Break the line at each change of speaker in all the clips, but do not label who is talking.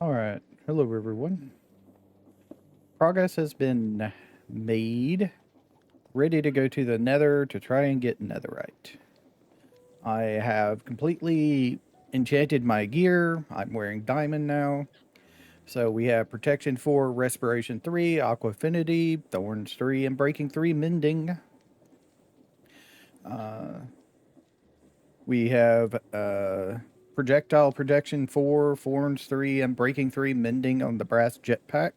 Alright, hello everyone. Progress has been made. Ready to go to the nether to try and get netherite. I have completely enchanted my gear. I'm wearing diamond now. So we have protection 4, respiration 3, aqua affinity, thorns 3, and breaking 3, mending. We have projectile protection 4, thorns 3, and breaking 3, mending on the brass jetpack.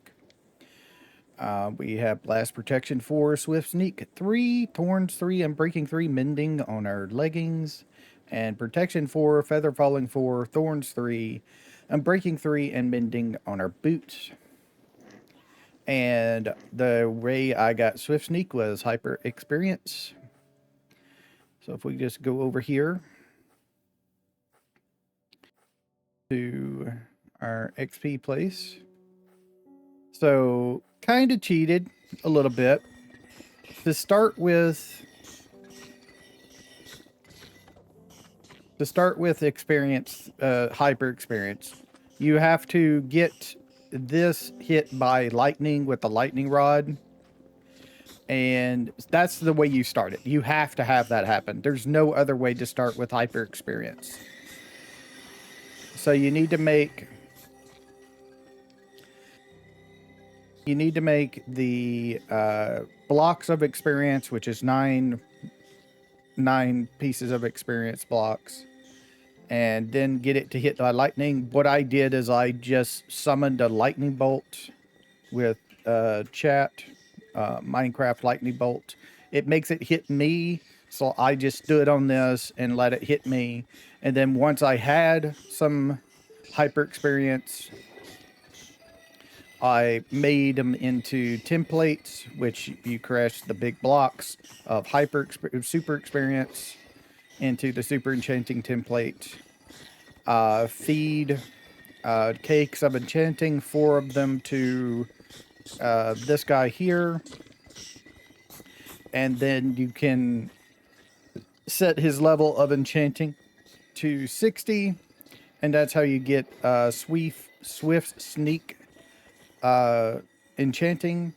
We have blast protection 4, swift sneak 3, thorns 3, and breaking 3, mending on our leggings. And protection 4, feather falling 4, thorns 3, and breaking 3, and mending on our boots. And the way I got swift sneak was hyper experience. So if we just go over here to our XP place. So kind of cheated a little bit. To start with experience, hyper experience, you have to get this hit by lightning with the lightning rod, and that's the way you start it. You have to have that happen. There's no other way to start with hyper experience. So you need to make the blocks of experience, which is nine pieces of experience blocks, and then get it to hit by lightning. What I did is I just summoned a lightning bolt with chat, Minecraft lightning bolt. It makes it hit me, so I just stood on this and let it hit me. And then once I had some hyper experience, I made them into templates, which you crash the big blocks of super experience into the super enchanting template. Feed cakes of enchanting, 4 of them to this guy here. And then you can set his level of enchanting to 60. And that's how you get swift sneak enchanting.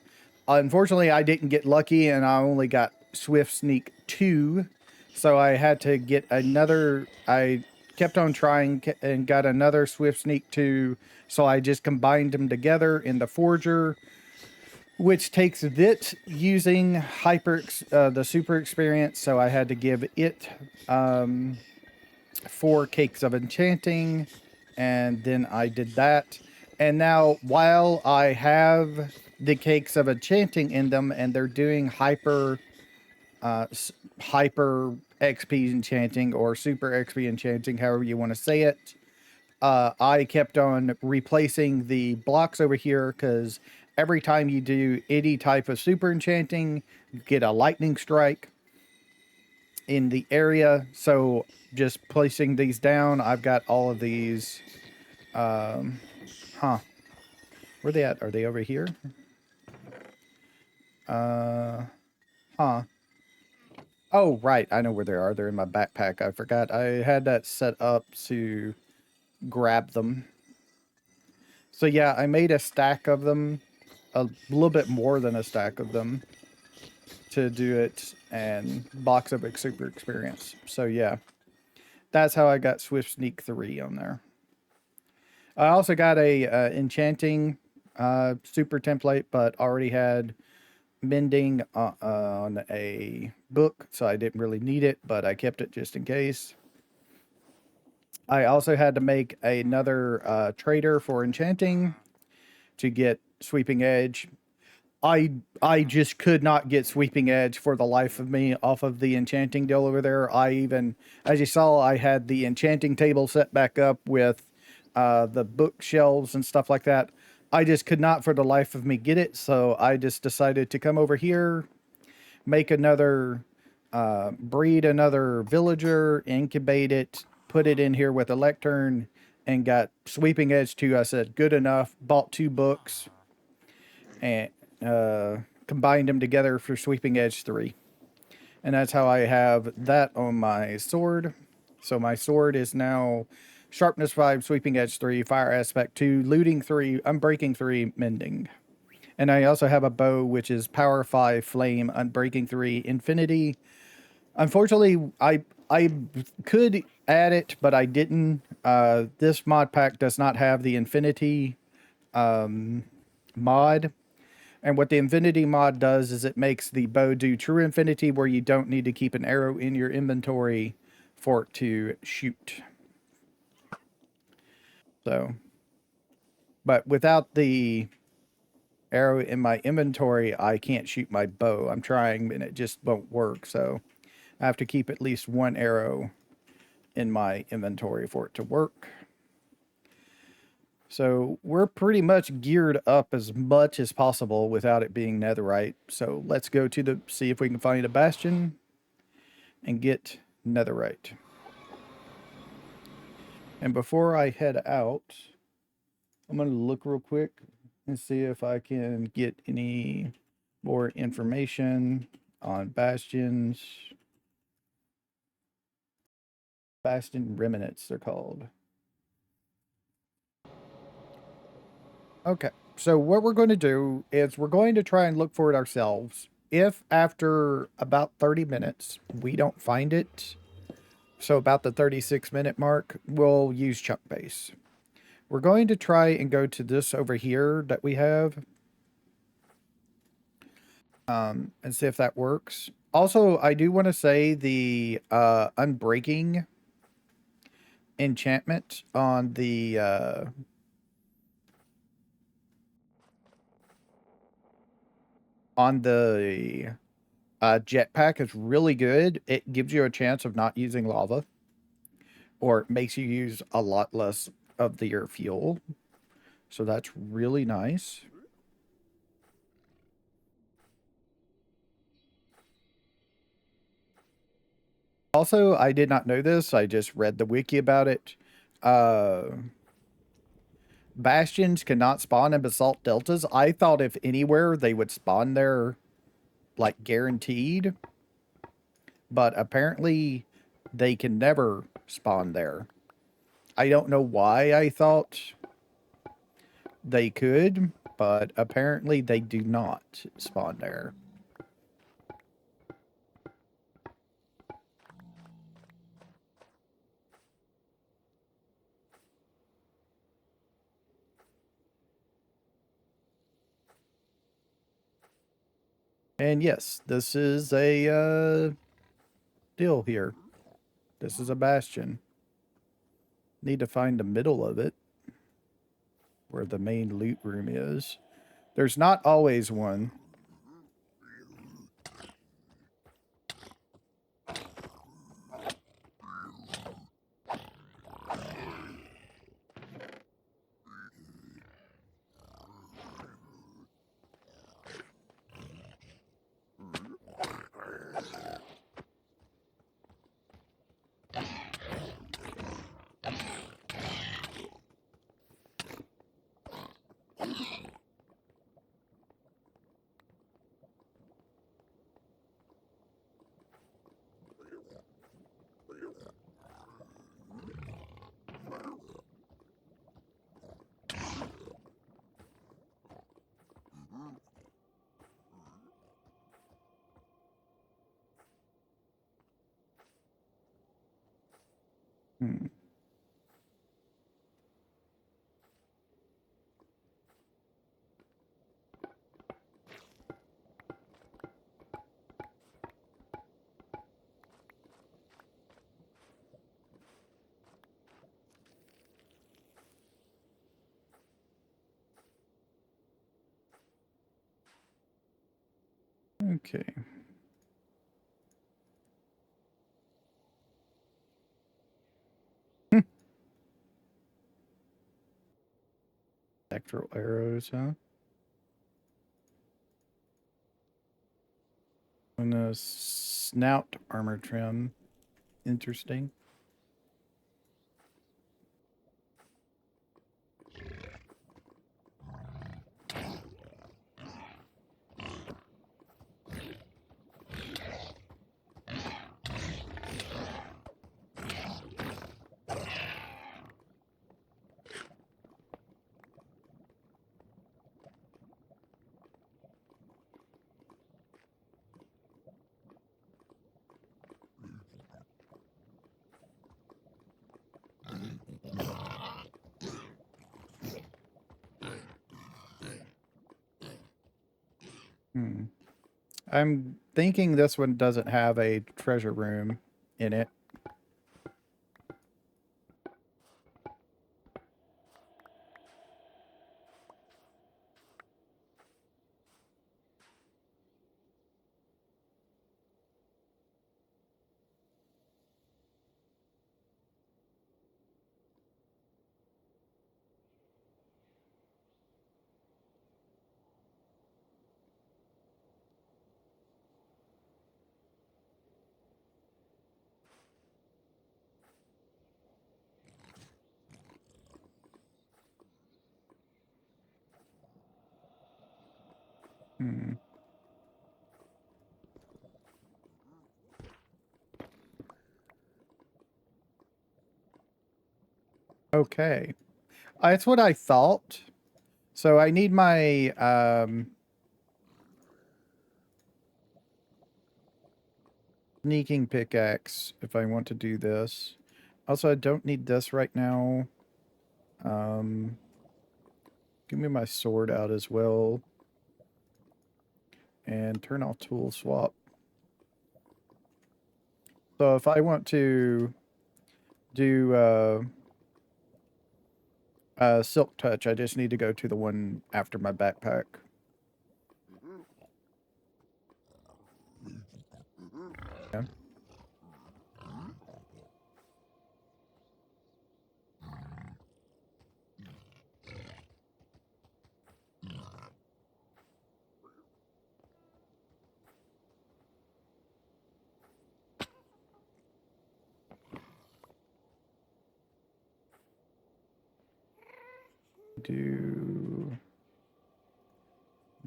Unfortunately, I didn't get lucky, and I only got swift sneak 2, so I had to get another. I kept on trying and got another swift sneak 2, so I just combined them together in the forger, which takes it using the super experience. So I had to give it 4 cakes of enchanting, and then I did that. And now, while I have the cakes of enchanting in them, and they're doing hyper XP enchanting or super XP enchanting, however you want to say it, I kept on replacing the blocks over here, because every time you do any type of super enchanting, you get a lightning strike in the area. So just placing these down, I've got all of these. Where are they at? Are they over here? Oh, right. I know where they are. They're in my backpack. I forgot. I had that set up to grab them. So yeah, I made a stack of them. A little bit more than a stack of them to do it, and box of super experience. So yeah, that's how I got Swift Sneak 3 on there. I also got a enchanting super template, but already had mending on a book, so I didn't really need it, but I kept it just in case. I also had to make another trader for enchanting to get sweeping edge. I just could not get sweeping edge for the life of me off of the enchanting deal over there. I even, as you saw, I had the enchanting table set back up with the bookshelves and stuff like that. I just could not for the life of me get it, so I just decided to come over here, make another, breed another villager, incubate it, put it in here with a lectern, and got sweeping edge 2. I said, good enough, bought 2 books, and combined them together for sweeping edge 3. And that's how I have that on my sword. So my sword is now Sharpness 5, Sweeping Edge 3, Fire Aspect 2, Looting 3, Unbreaking 3, Mending. And I also have a bow, which is Power 5, Flame, Unbreaking 3, Infinity. Unfortunately, I could add it, but I didn't. This mod pack does not have the Infinity mod. And what the Infinity mod does is it makes the bow do true infinity, where you don't need to keep an arrow in your inventory for it to shoot. So, but without the arrow in my inventory, I can't shoot my bow. I'm trying and it just won't work. So I have to keep at least one arrow in my inventory for it to work. So we're pretty much geared up as much as possible without it being netherite. So let's go to see if we can find a bastion and get netherite. And before I head out, I'm going to look real quick and see if I can get any more information on bastions. Bastion remnants, they're called. Okay, so what we're going to do is we're going to try and look for it ourselves. If after about 30 minutes we don't find it, so about the 36-minute mark, we'll use chunk base. We're going to try and go to this over here that we have, and see if that works. Also, I do want to say the unbreaking enchantment on the jetpack is really good. It gives you a chance of not using lava, or it makes you use a lot less of your fuel. So that's really nice. Also, I did not know this. I just read the wiki about it. Bastions cannot spawn in basalt deltas. I thought if anywhere they would spawn there, like guaranteed. But apparently they can never spawn there. I don't know why I thought they could, but apparently they do not spawn there. And yes, this is a deal here. This is a bastion. Need to find the middle of it, where the main loot room is. There's not always one. Hmm. Okay. Spectral arrows, huh? And a snout armor trim. Interesting. I'm thinking this one doesn't have a treasure room in it. Hmm. Okay. That's what I thought. So I need my sneaking pickaxe if I want to do this. Also, I don't need this right now. Give me my sword out as well. And turn off tool swap. So if I want to do silk touch, I just need to go to the one after my backpack. Yeah. Do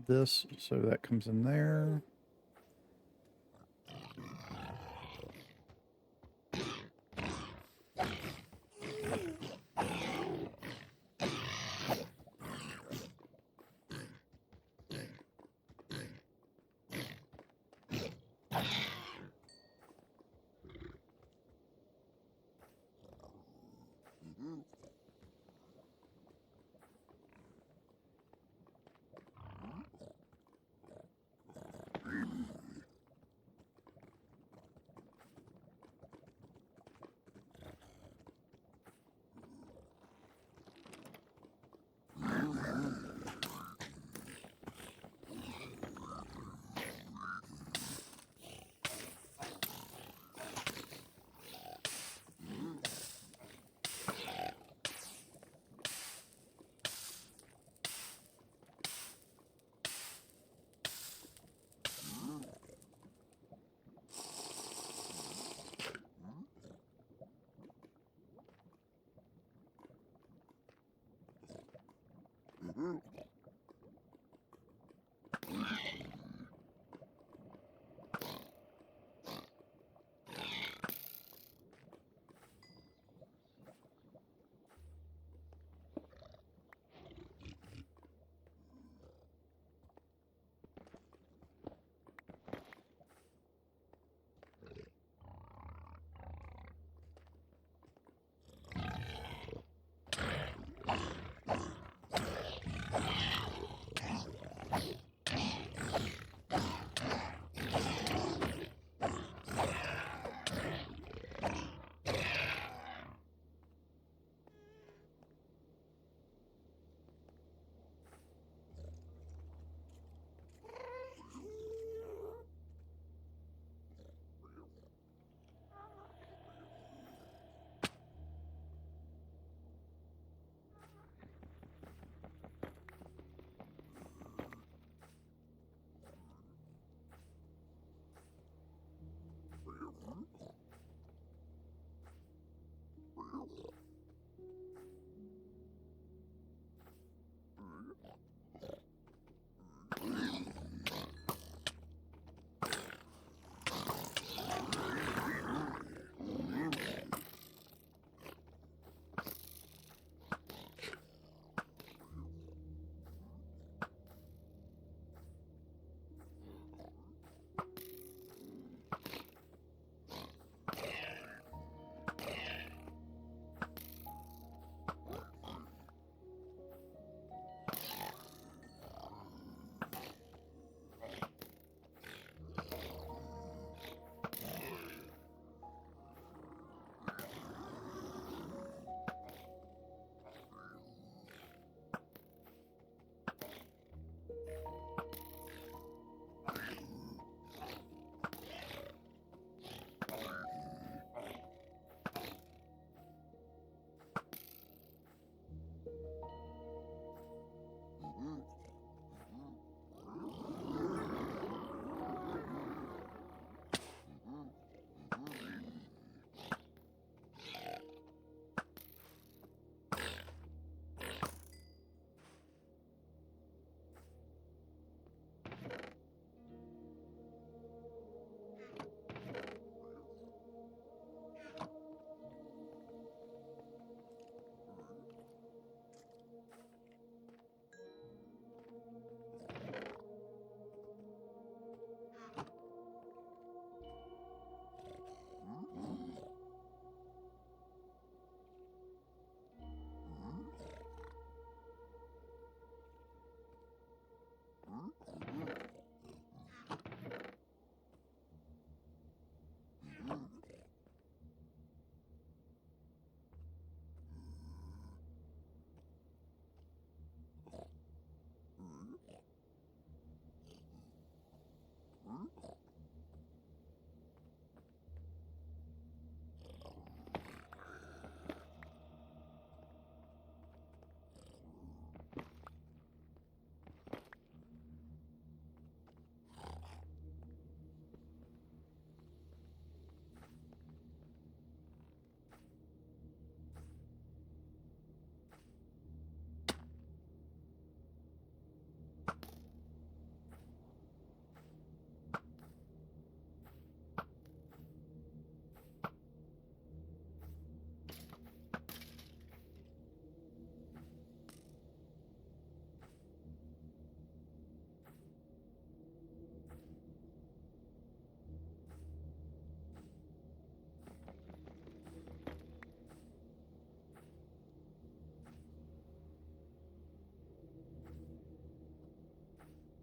this so that comes in there.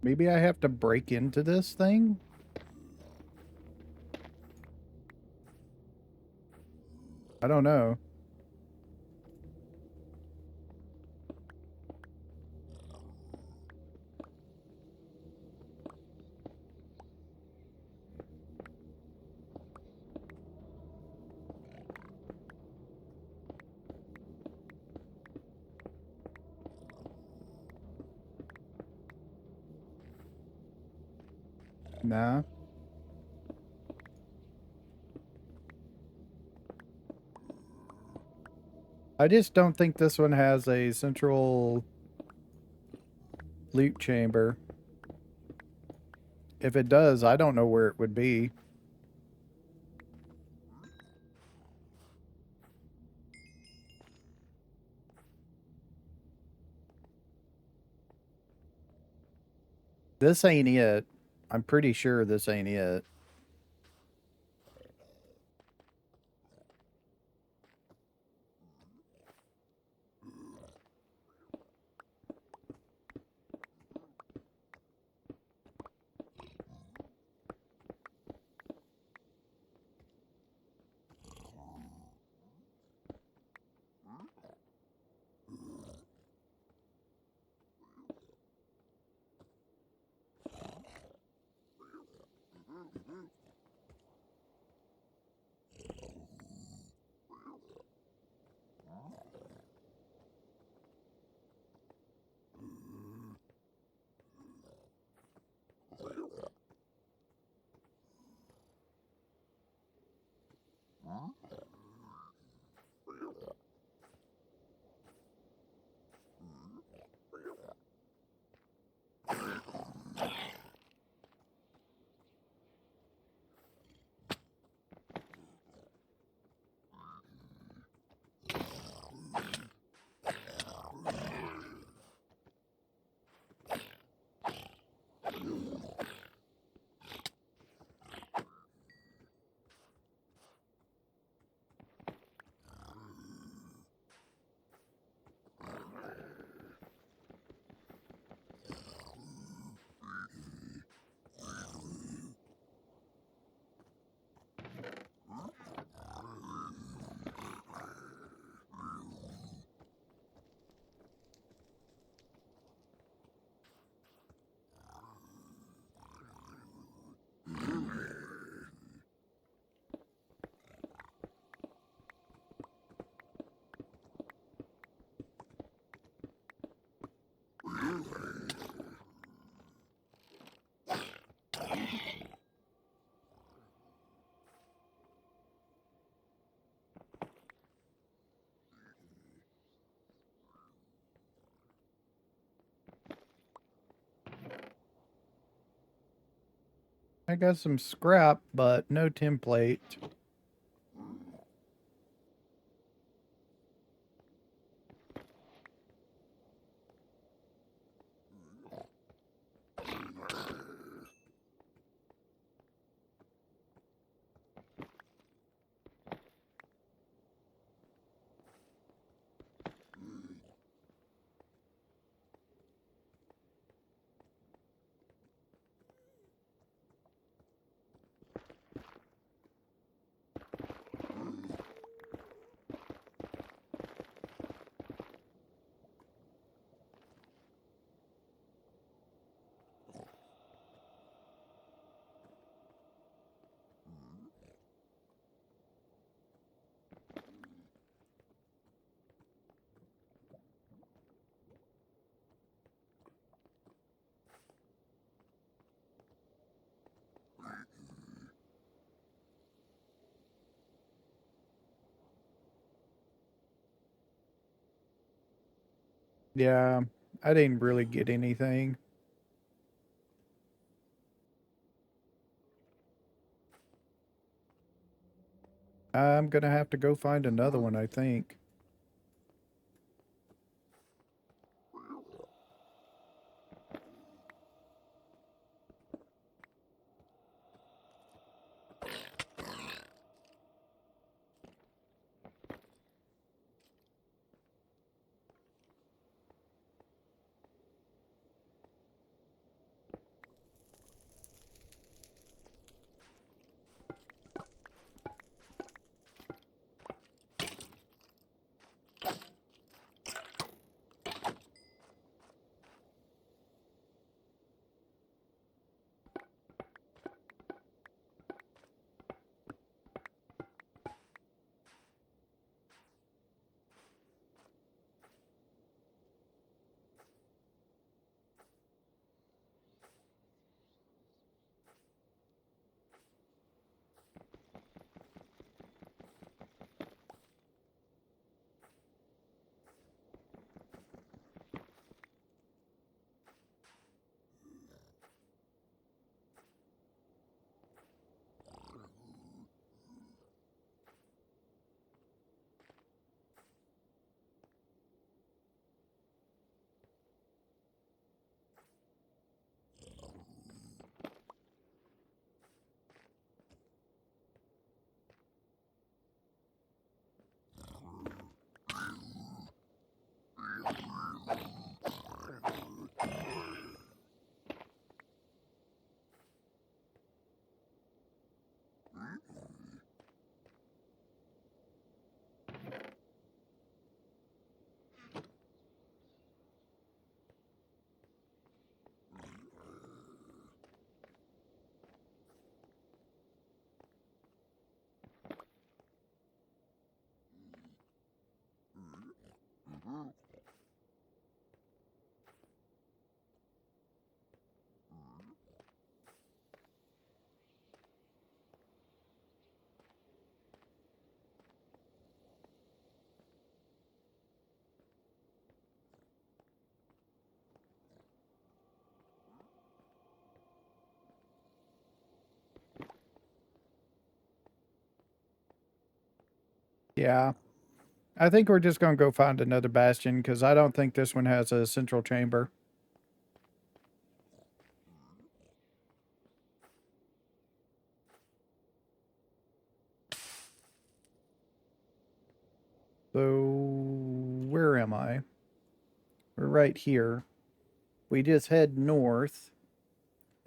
Maybe I have to break into this thing? I don't know. Nah. I just don't think this one has a central loot chamber. If it does, I don't know where it would be. This ain't it. I'm pretty sure this ain't it. I got some scrap, but no template. Yeah, I didn't really get anything. I'm gonna have to go find another one, I think. Yeah. I think we're just going to go find another bastion because I don't think this one has a central chamber. So, where am I? We're right here. We just head north.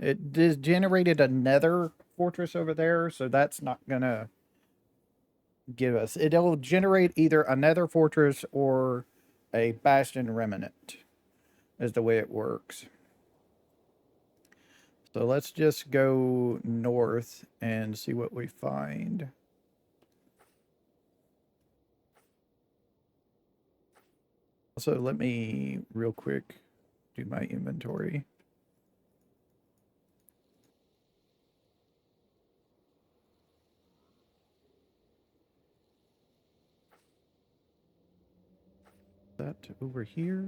It just generated another fortress over there, so that's not going to give us. It'll generate either another fortress or a bastion remnant, is the way it works. So let's just go north and see what we find. Also, let me real quick do my inventory. That over here.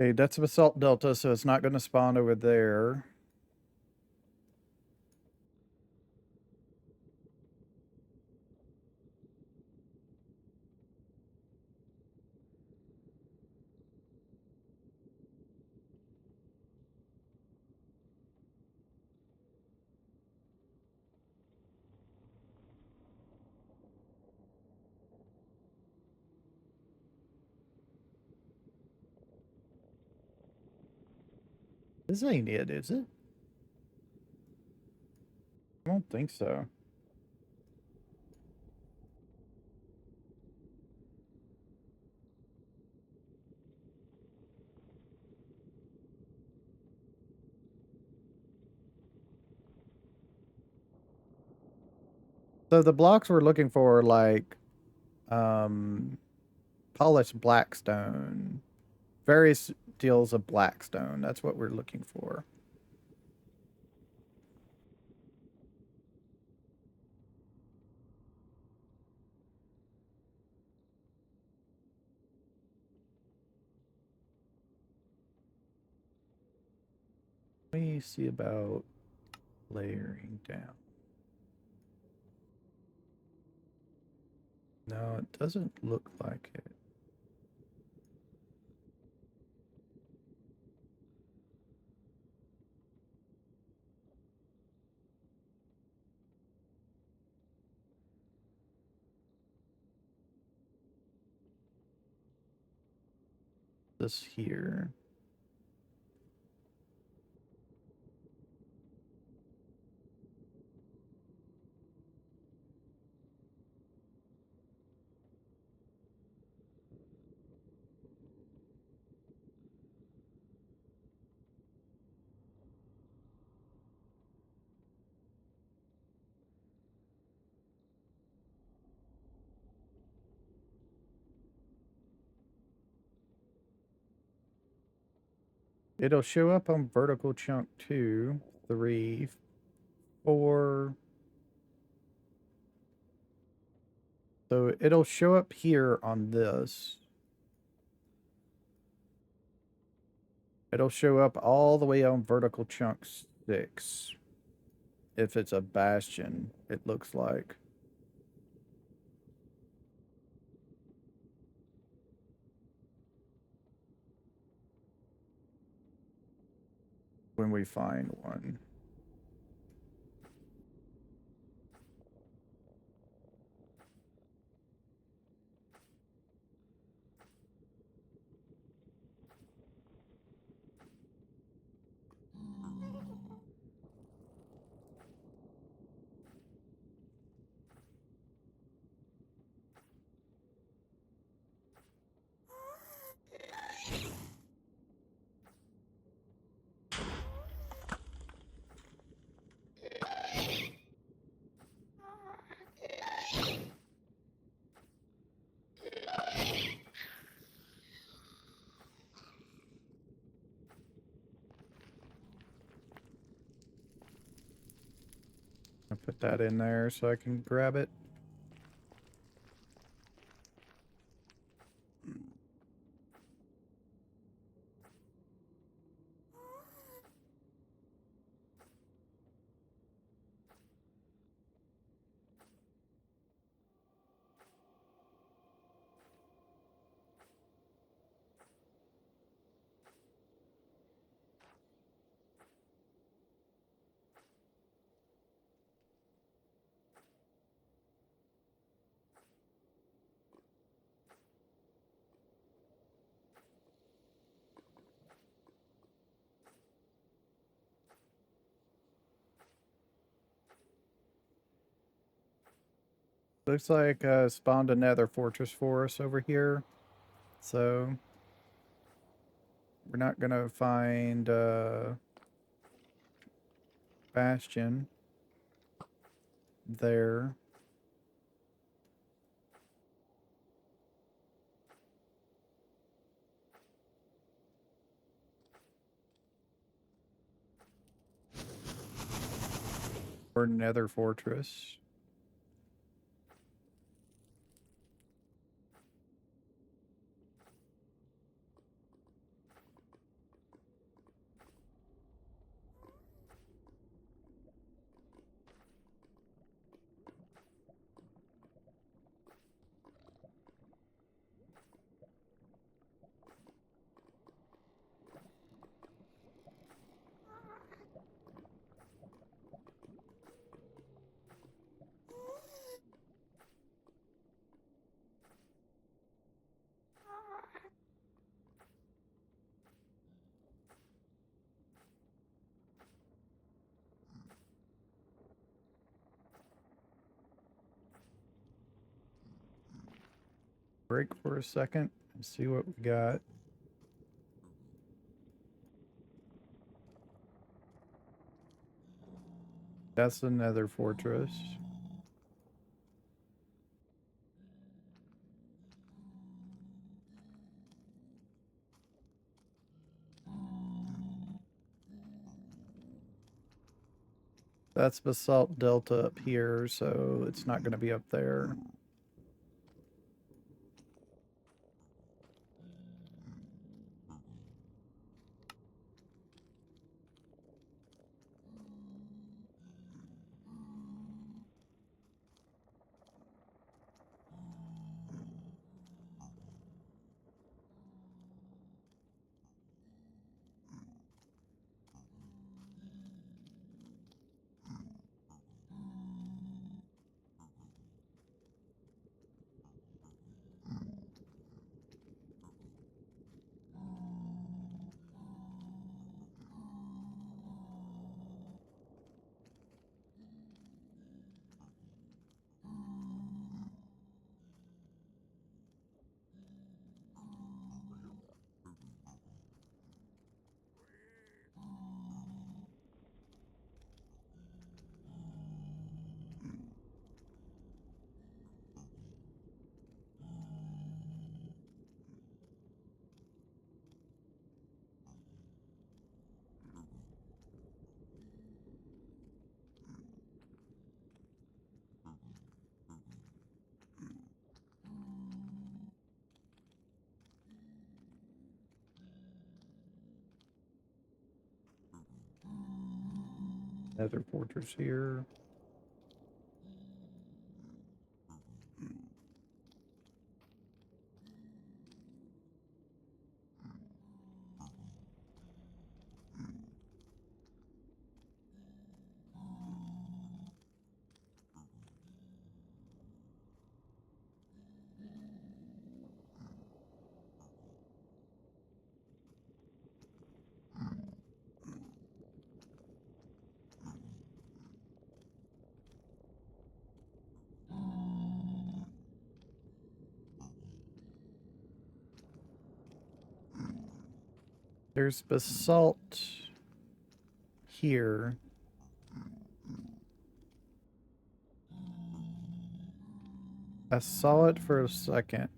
Okay, that's a basalt delta, so it's not going to spawn over there. This ain't it, is it? I don't think so. So the blocks we're looking for are like polished blackstone, various deals of blackstone. That's what we're looking for. Let me see about layering down. No, it doesn't look like it. this here. It'll show up on vertical chunk 2, 3, 4. So it'll show up here on this. It'll show up all the way on vertical chunk 6. If it's a Bastion, it looks like. When we find one. I'll put that in there so I can grab it. Looks like spawned a nether fortress for us over here. So we're not gonna find Bastion there. Or nether fortress. Break for a second and see what we got. That's the nether fortress. That's Basalt Delta up here, so it's not going to be up there. Nether fortress here. There's basalt here. I saw it for a second.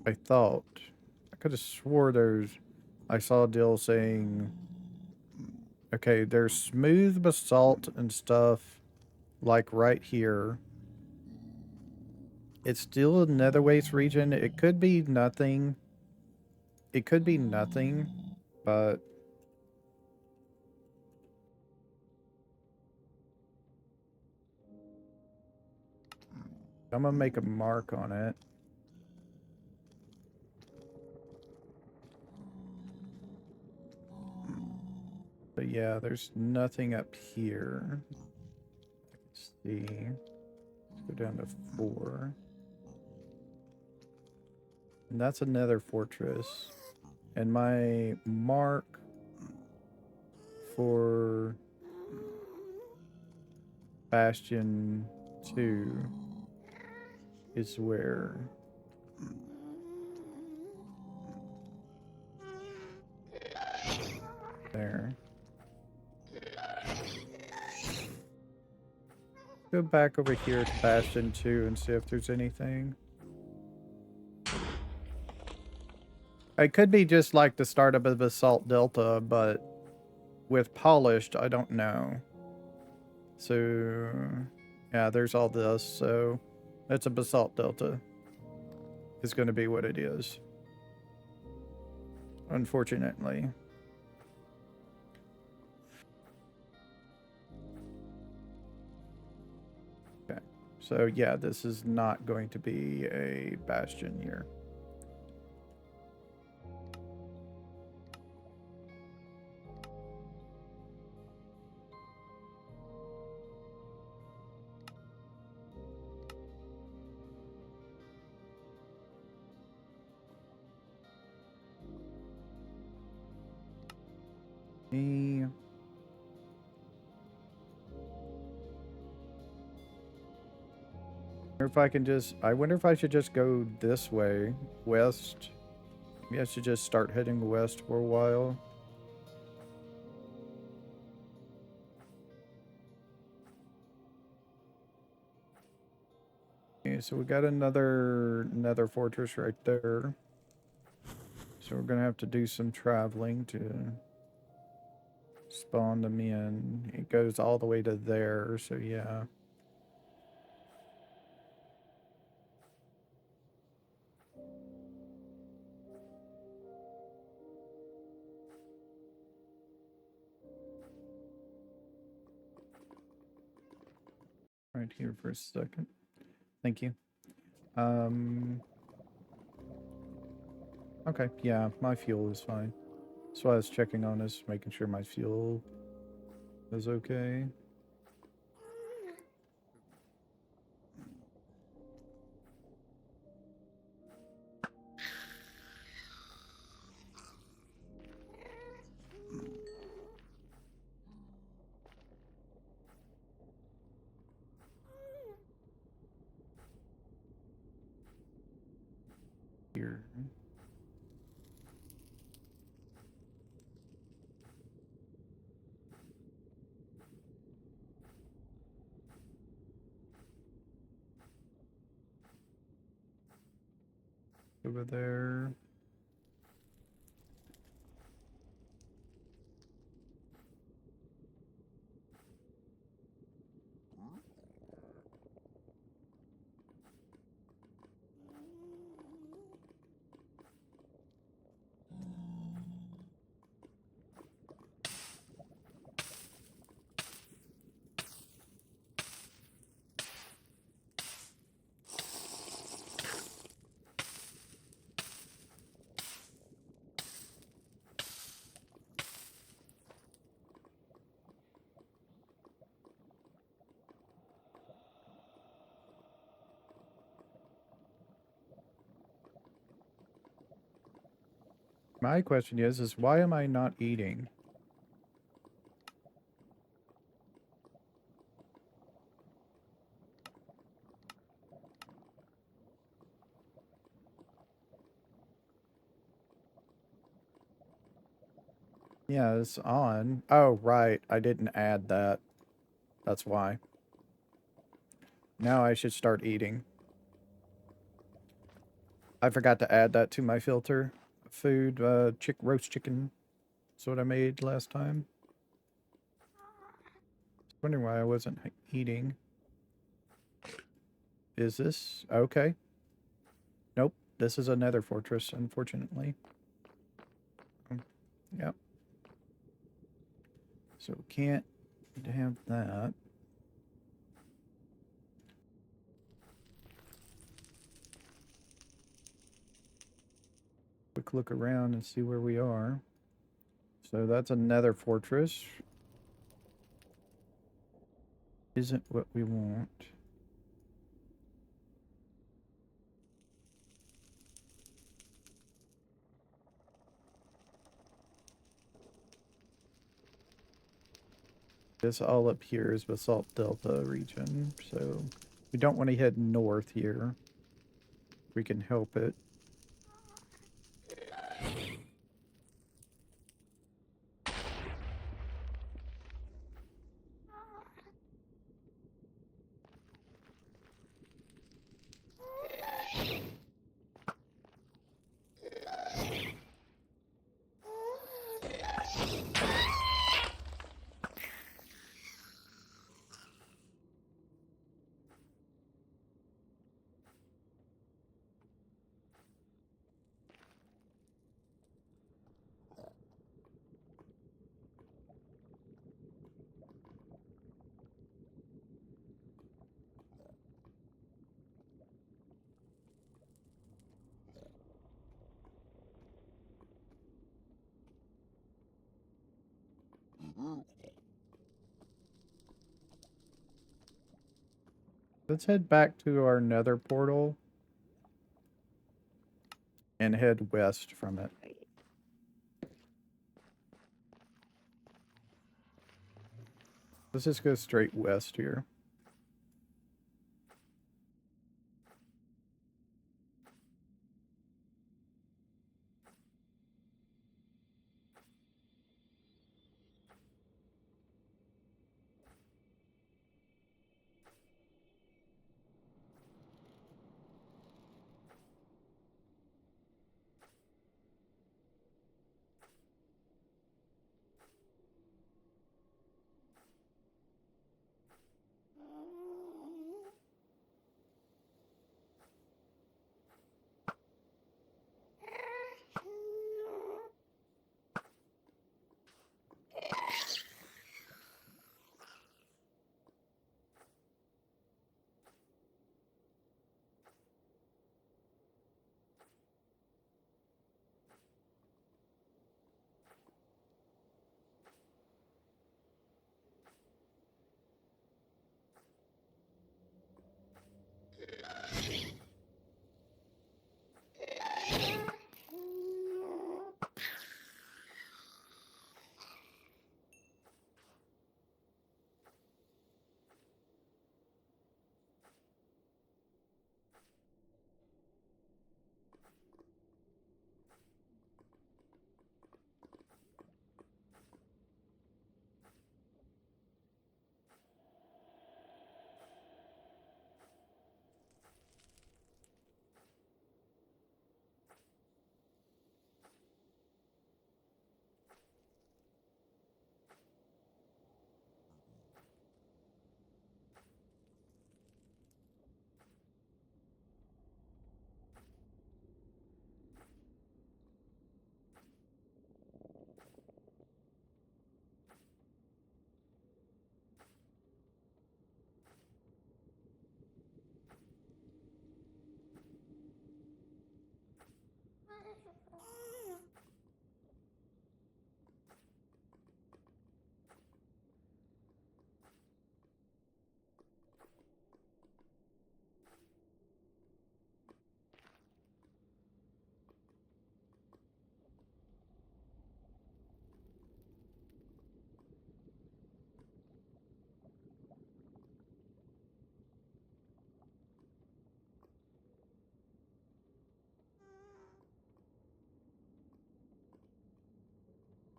I thought. I could have swore I saw a deal saying, okay, there's smooth basalt and stuff, like right here. It's still a nether waste region. It could be nothing. It could be nothing, but I'm gonna make a mark on it. But yeah, there's nothing up here. Let's see. Let's go down to 4. And that's another fortress. And my mark for Bastion 2 is where? There. Go back over here to Bastion 2 and see if there's anything. It could be just like the start of a basalt delta, but with polished, I don't know. So, yeah, there's all this. So, it's a basalt delta. It's going to be what it is. Unfortunately. Okay. So, yeah, this is not going to be a bastion here. I wonder if I should just go this way, west. Maybe I should just start heading west for a while. Okay, so we got another nether fortress right there. So we're gonna have to do some traveling to spawn them in. It goes all the way to there, so yeah. Right here for a second. Thank you. Okay, yeah, my fuel is fine. That's why I was checking on this, making sure my fuel is okay. Here. Over there. My question is why am I not eating? Yeah, it's on. Oh, right. I didn't add that. That's why. Now I should start eating. I forgot to add that to my filter. Food, roast chicken. That's what I made last time. Wondering why I wasn't eating. Is this? Okay. Nope. This is another fortress, unfortunately. Yep. So can't have that. Quick look around and see where we are. So that's another fortress. Isn't what we want. This all up here is Basalt Delta region, so we don't want to head north here. We can help it. Let's head back to our nether portal and head west from it. Let's just go straight west here.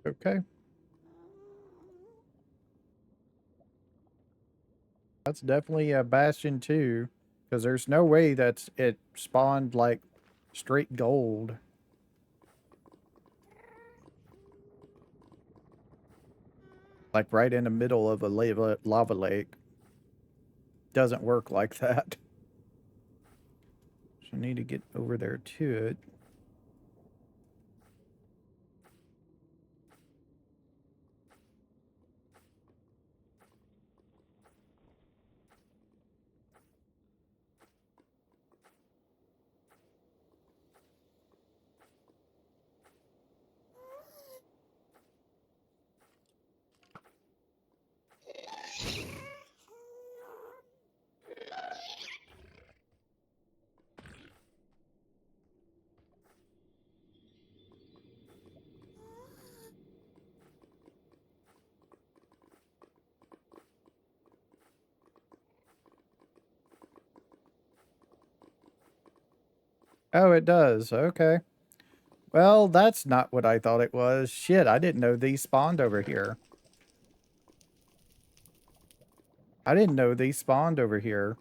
Okay. That's definitely a Bastion too, because there's no way that's it spawned like straight gold. Like right in the middle of a lava lake. Doesn't work like that. So I need to get over there to it. Oh, it does. Okay. Well, that's not what I thought it was. Shit, I didn't know these spawned over here. I didn't know these spawned over here.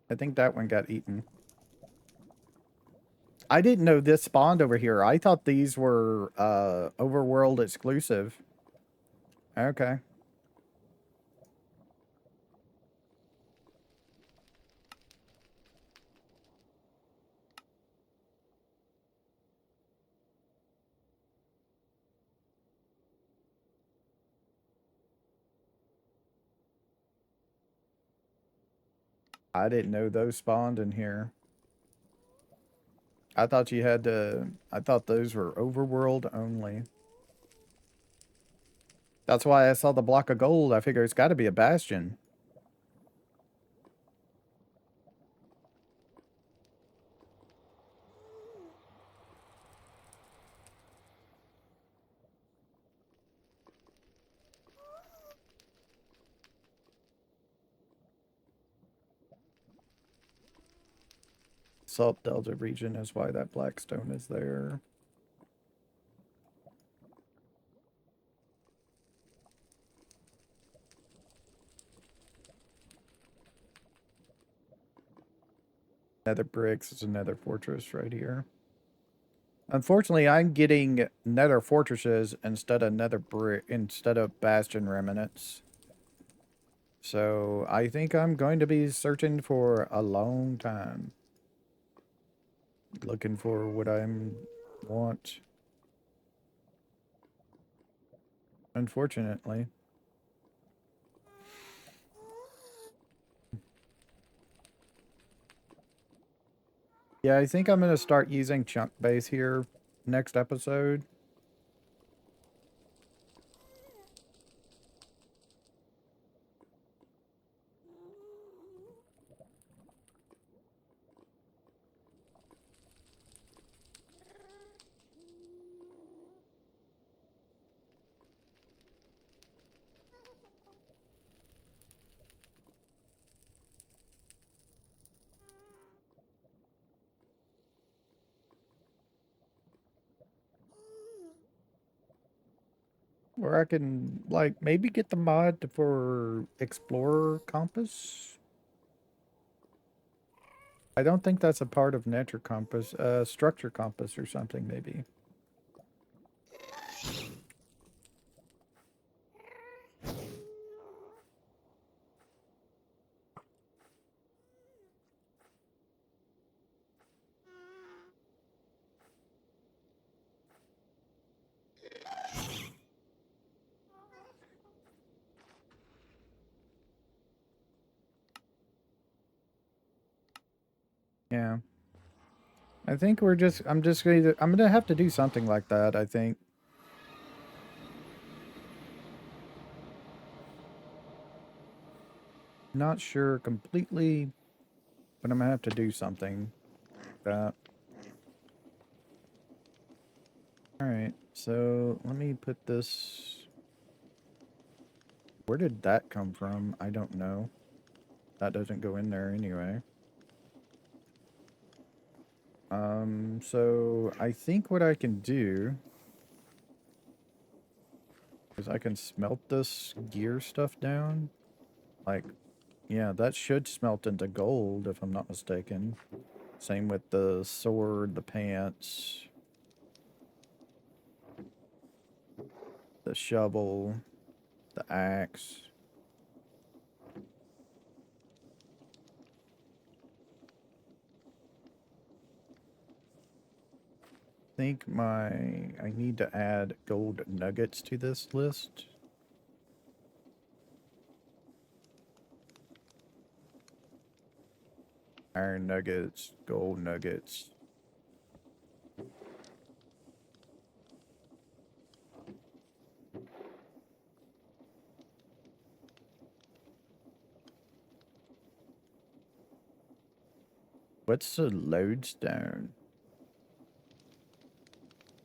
I think that one got eaten. I didn't know this spawned over here. I thought these were overworld exclusive. Okay. I didn't know those spawned in here. I thought you had to... I thought those were overworld only. That's why I saw the block of gold. I figure it's got to be a Bastion. Salt Delta region is why that black stone is there. Nether bricks is another fortress right here. Unfortunately, I'm getting nether fortresses instead of bastion remnants. So I think I'm going to be searching for a long time. Looking for what I want. Unfortunately. Yeah, I think I'm going to start using chunk base here next episode. Or I can, like, maybe get the mod for Explorer Compass. I don't think that's a part of Nature Compass. Structure Compass or something, maybe. Yeah. I think I'm going to have to do something like that, I think. Not sure completely, but I'm going to have to do something like that. Alright, so let me put this... Where did that come from? I don't know. That doesn't go in there anyway. So I think what I can do is I can smelt this gear stuff down. Like, yeah, that should smelt into gold if I'm not mistaken. Same with the sword, the pants, the shovel, the axe. Think I need to add gold nuggets to this list. Iron nuggets, gold nuggets. What's a lodestone?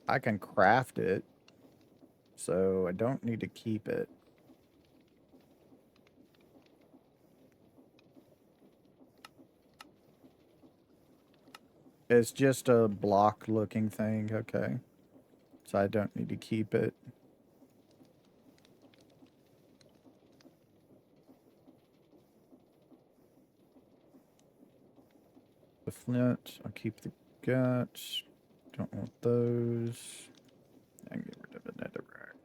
I can craft it, so I don't need to keep it. It's just a block looking thing, okay. So I don't need to keep it. The flint, I'll keep the guts. Don't want those. I can get rid of the netherrack.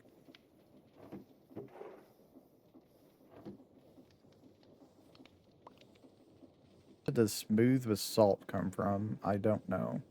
Where does smooth with salt come from? I don't know.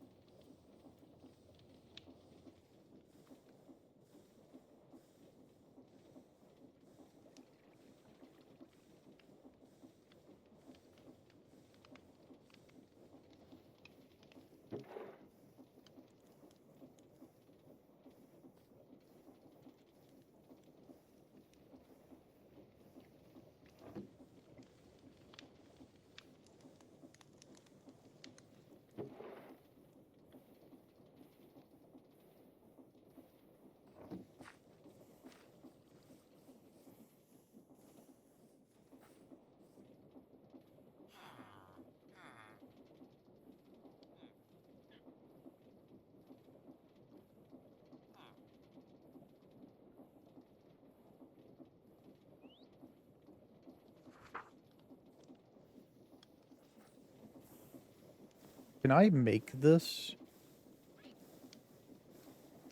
Can I make this?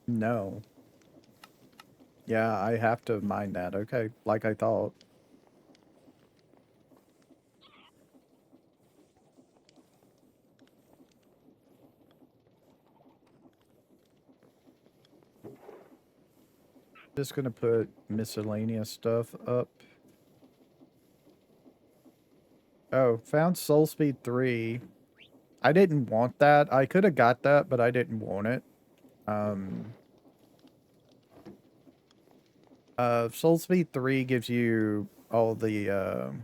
No. Yeah, I have to mine that. Okay, like I thought. Just gonna put miscellaneous stuff up. Oh, found Soul Speed 3. I didn't want that. I could have got that, but I didn't want it. Soul Speed 3 gives you all the, oh,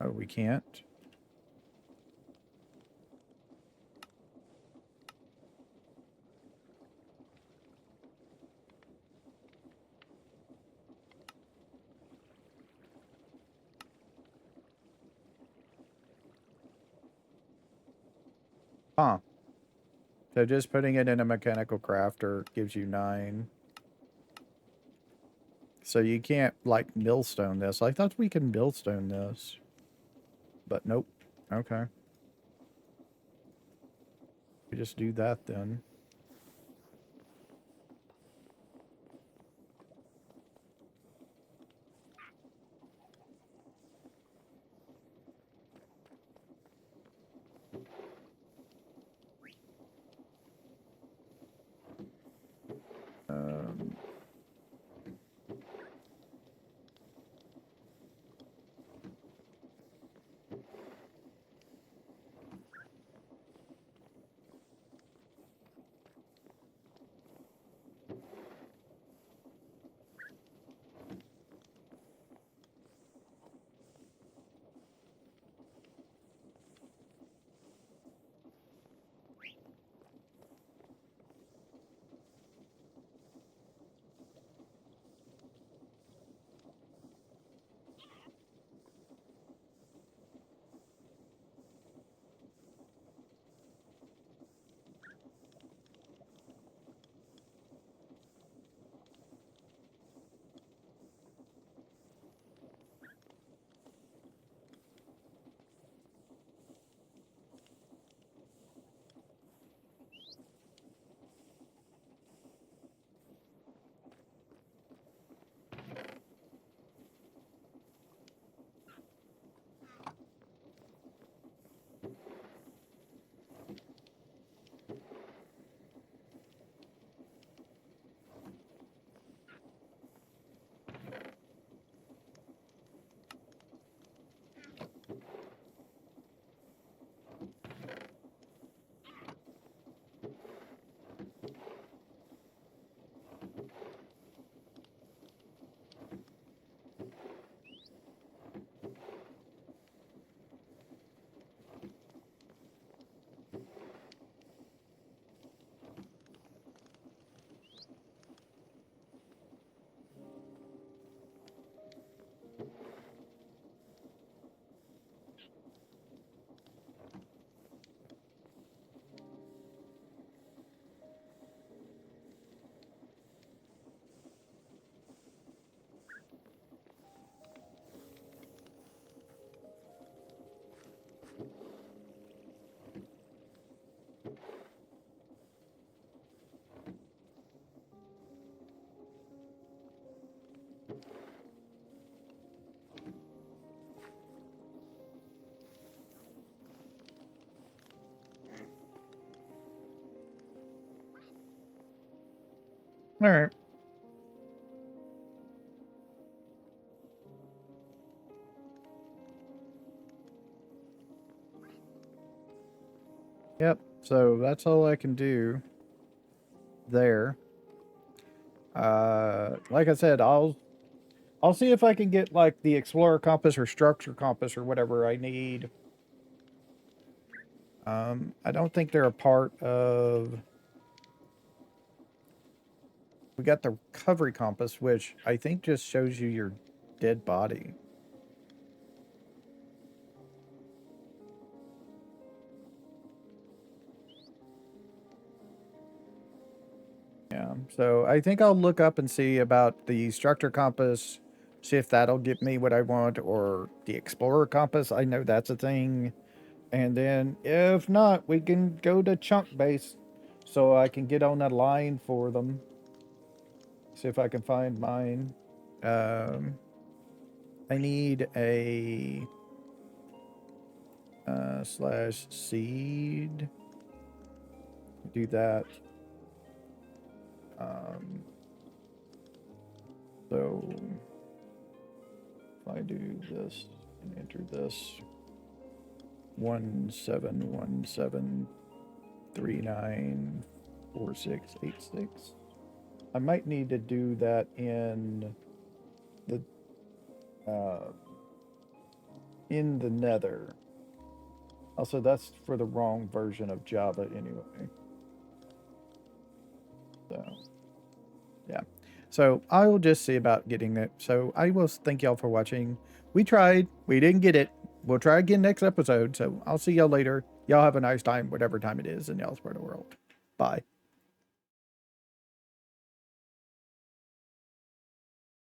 we can't? Huh. So just putting it in a mechanical crafter gives you 9. So you can't, like, millstone this. I thought we could millstone this. But nope. Okay. We just do that then. Um... All right. Yep. So that's all I can do there. Like I said, I'll see if I can get like the Explorer Compass or Structure Compass or whatever I need. I don't think they're a part of. We got the Recovery Compass, which I think just shows you your dead body. Yeah, so I think I'll look up and see about the Structure Compass, see if that'll get me what I want, or the Explorer Compass. I know that's a thing. And then if not, we can go to Chunk Base so I can get on that line for them. See if I can find mine. I need a slash seed. Do that. So if I do this and enter this 1717394686, I might need to do that in the Nether. Also, that's for the wrong version of Java anyway. So, yeah. So I will just see about getting it. So I will thank y'all for watching. We tried. We didn't get it. We'll try again next episode. So I'll see y'all later. Y'all have a nice time, whatever time it is in y'all's part of the world. Bye.